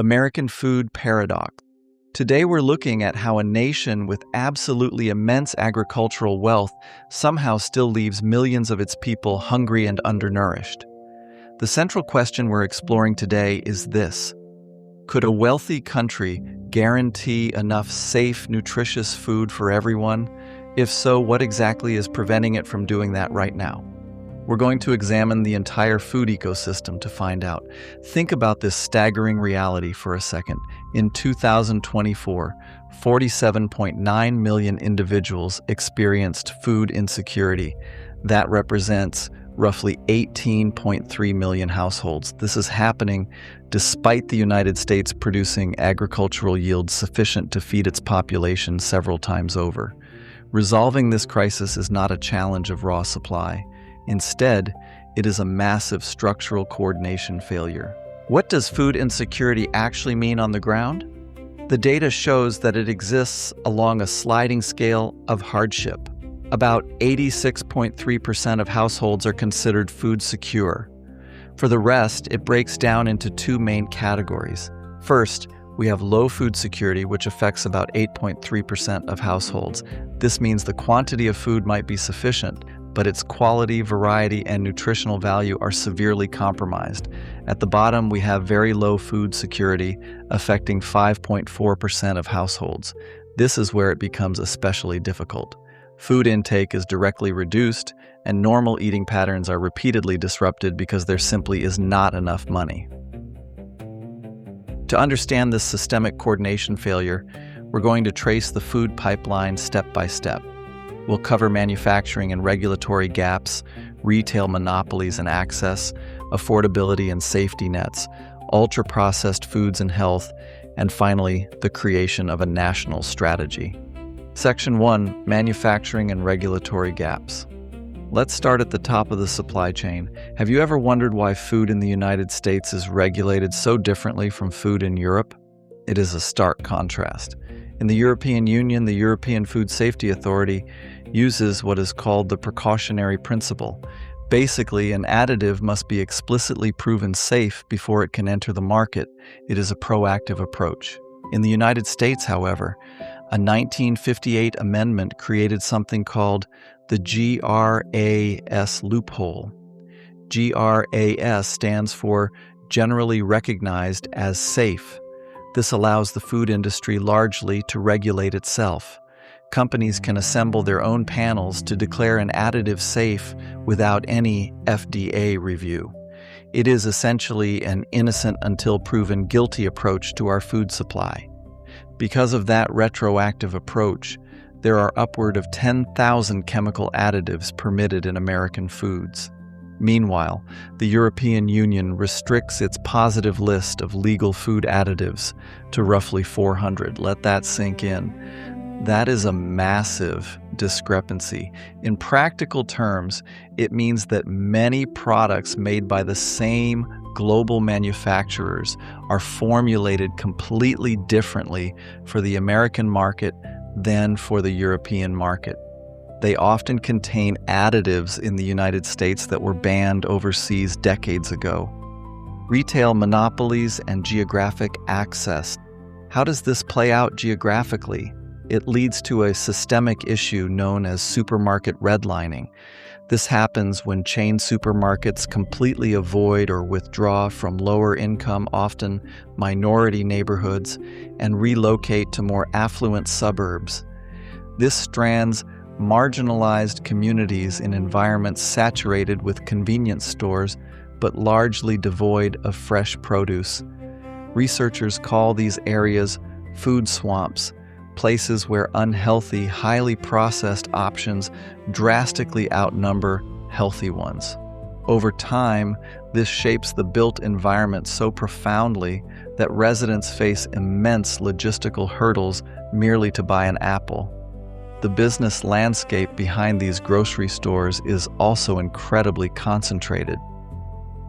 American Food Paradox. Today we're looking at how a nation with absolutely immense agricultural wealth somehow still leaves millions of its people hungry and undernourished. The central question we're exploring today is this: could a wealthy country guarantee enough safe, nutritious food for everyone? If so, what exactly is preventing it from doing that right now? We're going to examine the entire food ecosystem to find out. Think about this staggering reality for a second. In 2024, 47.9 million individuals experienced food insecurity. That represents roughly 18.3 million households. This is happening despite the United States producing agricultural yields sufficient to feed its population several times over. Resolving this crisis is not a challenge of raw supply. Instead, it is a massive structural coordination failure. What does food insecurity actually mean on the ground? The data shows that it exists along a sliding scale of hardship. About 86.3% of households are considered food secure. For the rest, it breaks down into two main categories. First, we have low food security, which affects about 8.3% of households. This means the quantity of food might be sufficient, but its quality, variety, and nutritional value are severely compromised. At the bottom, we have very low food security, affecting 5.4% of households. This is where it becomes especially difficult. Food intake is directly reduced, and normal eating patterns are repeatedly disrupted because there simply is not enough money. To understand this systemic coordination failure, we're going to trace the food pipeline step by step. We'll cover manufacturing and regulatory gaps, retail monopolies and access, affordability and safety nets, ultra-processed foods and health, and finally, the creation of a national strategy. Section 1, Manufacturing and Regulatory Gaps. Let's start at the top of the supply chain. Have you ever wondered why food in the United States is regulated so differently from food in Europe? It is a stark contrast. In the European Union, the European Food Safety Authority uses what is called the precautionary principle. Basically, an additive must be explicitly proven safe before it can enter the market. It is a proactive approach. In the United States, however, a 1958 amendment created something called the GRAS loophole. GRAS stands for Generally Recognized as Safe. This allows the food industry largely to regulate itself. Companies can assemble their own panels to declare an additive safe without any FDA review. It is essentially an innocent until proven guilty approach to our food supply. Because of that retroactive approach, there are upward of 10,000 chemical additives permitted in American foods. Meanwhile, the European Union restricts its positive list of legal food additives to roughly 400. Let that sink in. That is a massive discrepancy. In practical terms, it means that many products made by the same global manufacturers are formulated completely differently for the American market than for the European market. They often contain additives in the United States that were banned overseas decades ago. Retail monopolies and geographic access. How does this play out geographically? It leads to a systemic issue known as supermarket redlining. This happens when chain supermarkets completely avoid or withdraw from lower income, often minority neighborhoods, and relocate to more affluent suburbs. This strands marginalized communities in environments saturated with convenience stores, but largely devoid of fresh produce. Researchers call these areas food swamps, places where unhealthy, highly processed options drastically outnumber healthy ones. Over time, this shapes the built environment so profoundly that residents face immense logistical hurdles merely to buy an apple. The business landscape behind these grocery stores is also incredibly concentrated.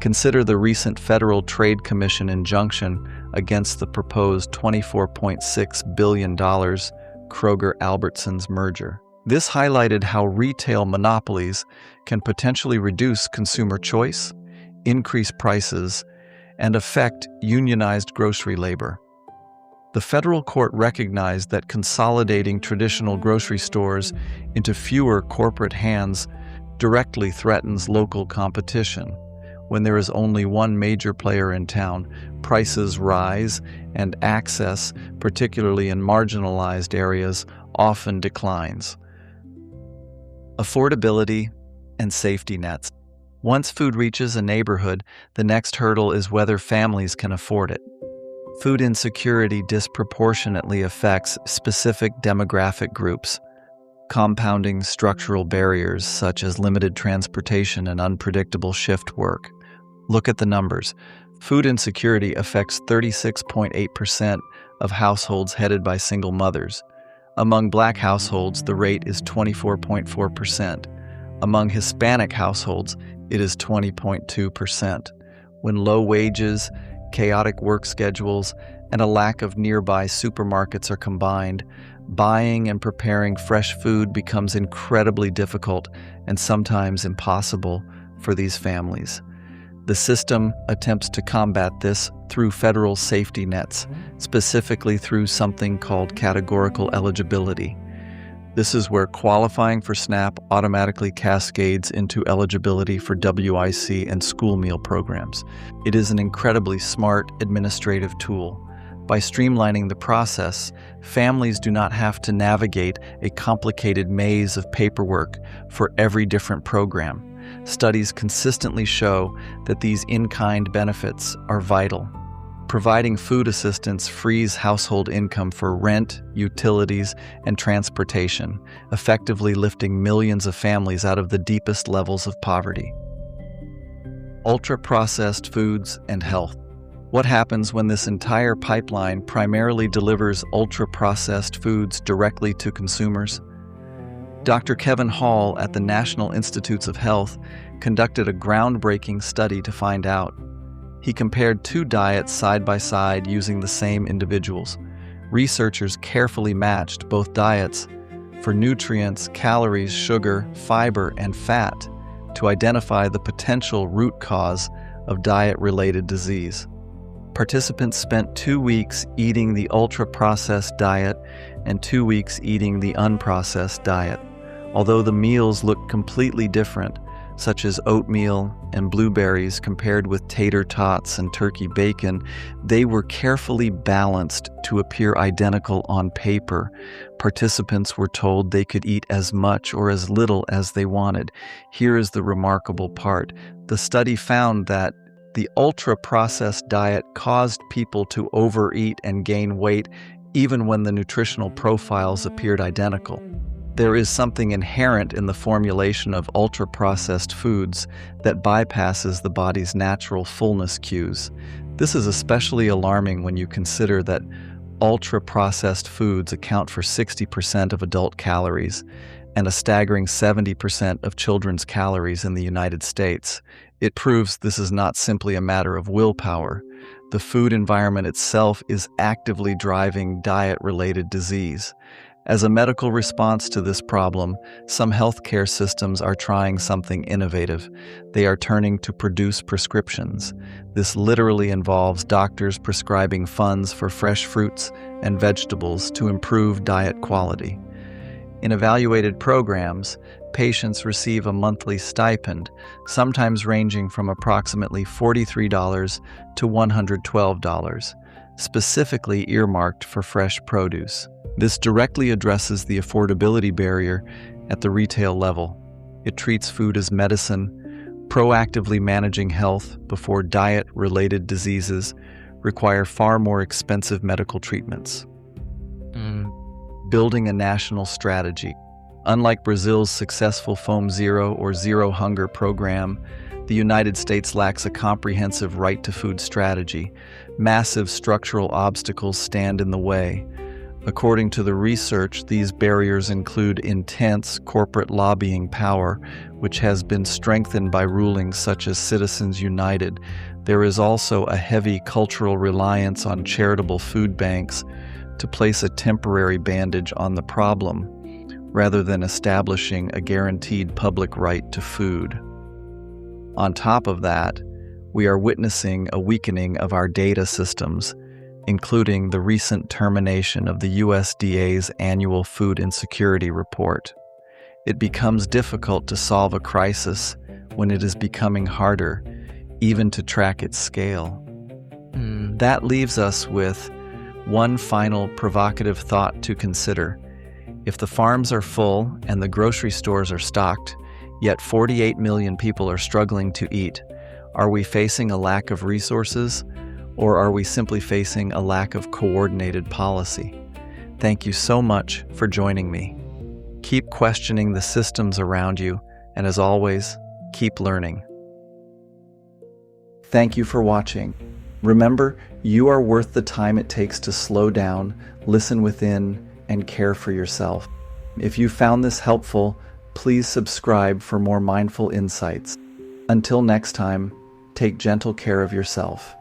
Consider the recent Federal Trade Commission injunction against the proposed $24.6 billion Kroger-Albertsons merger. This highlighted how retail monopolies can potentially reduce consumer choice, increase prices, and affect unionized grocery labor. The federal court recognized that consolidating traditional grocery stores into fewer corporate hands directly threatens local competition. When there is only one major player in town, prices rise and access, particularly in marginalized areas, often declines. Affordability and safety nets. Once food reaches a neighborhood, the next hurdle is whether families can afford it. Food insecurity disproportionately affects specific demographic groups, compounding structural barriers such as limited transportation and unpredictable shift work. Look at the numbers. Food insecurity affects 36.8% of households headed by single mothers. Among Black households, the rate is 24.4%. Among Hispanic households, it is 20.2%. When low wages, chaotic work schedules, and a lack of nearby supermarkets are combined, buying and preparing fresh food becomes incredibly difficult and sometimes impossible for these families. The system attempts to combat this through federal safety nets, specifically through something called categorical eligibility. This is where qualifying for SNAP automatically cascades into eligibility for WIC and school meal programs. It is an incredibly smart administrative tool. By streamlining the process, families do not have to navigate a complicated maze of paperwork for every different program. Studies consistently show that these in-kind benefits are vital. Providing food assistance frees household income for rent, utilities, and transportation, effectively lifting millions of families out of the deepest levels of poverty. Ultra-processed foods and health. What happens when this entire pipeline primarily delivers ultra-processed foods directly to consumers? Dr. Kevin Hall at the National Institutes of Health conducted a groundbreaking study to find out. He compared two diets side by side using the same individuals. Researchers carefully matched both diets for nutrients, calories, sugar, fiber, and fat to identify the potential root cause of diet-related disease. Participants spent 2 weeks eating the ultra-processed diet and 2 weeks eating the unprocessed diet. Although the meals looked completely different, such as oatmeal and blueberries compared with tater tots and turkey bacon, they were carefully balanced to appear identical on paper. Participants were told they could eat as much or as little as they wanted. Here is the remarkable part. The study found that the ultra-processed diet caused people to overeat and gain weight even when the nutritional profiles appeared identical. There is something inherent in the formulation of ultra-processed foods that bypasses the body's natural fullness cues. This is especially alarming when you consider that ultra-processed foods account for 60% of adult calories and a staggering 70% of children's calories in the United States. It proves this is not simply a matter of willpower. The food environment itself is actively driving diet-related disease. As a medical response to this problem, some healthcare systems are trying something innovative. They are turning to produce prescriptions. This literally involves doctors prescribing funds for fresh fruits and vegetables to improve diet quality. In evaluated programs, patients receive a monthly stipend, sometimes ranging from approximately $43 to $112, specifically earmarked for fresh produce. This directly addresses the affordability barrier at the retail level. It treats food as medicine, proactively managing health before diet-related diseases require far more expensive medical treatments. Building a national strategy. Unlike Brazil's successful Fome Zero or Zero Hunger program, the United States lacks a comprehensive right-to-food strategy. Massive structural obstacles stand in the way. According to the research, these barriers include intense corporate lobbying power, which has been strengthened by rulings such as Citizens United. There is also a heavy cultural reliance on charitable food banks to place a temporary bandage on the problem, rather than establishing a guaranteed public right to food. On top of that, we are witnessing a weakening of our data systems, including the recent termination of the USDA's annual food insecurity report. It becomes difficult to solve a crisis when it is becoming harder even to track its scale. That leaves us with one final provocative thought to consider. If the farms are full and the grocery stores are stocked, yet 48 million people are struggling to eat, are we facing a lack of resources, or are we simply facing a lack of coordinated policy? Thank you so much for joining me. Keep questioning the systems around you, and as always, keep learning. Thank you for watching. Remember, you are worth the time it takes to slow down, listen within, and care for yourself. If you found this helpful, please subscribe for more mindful insights. Until next time, take gentle care of yourself.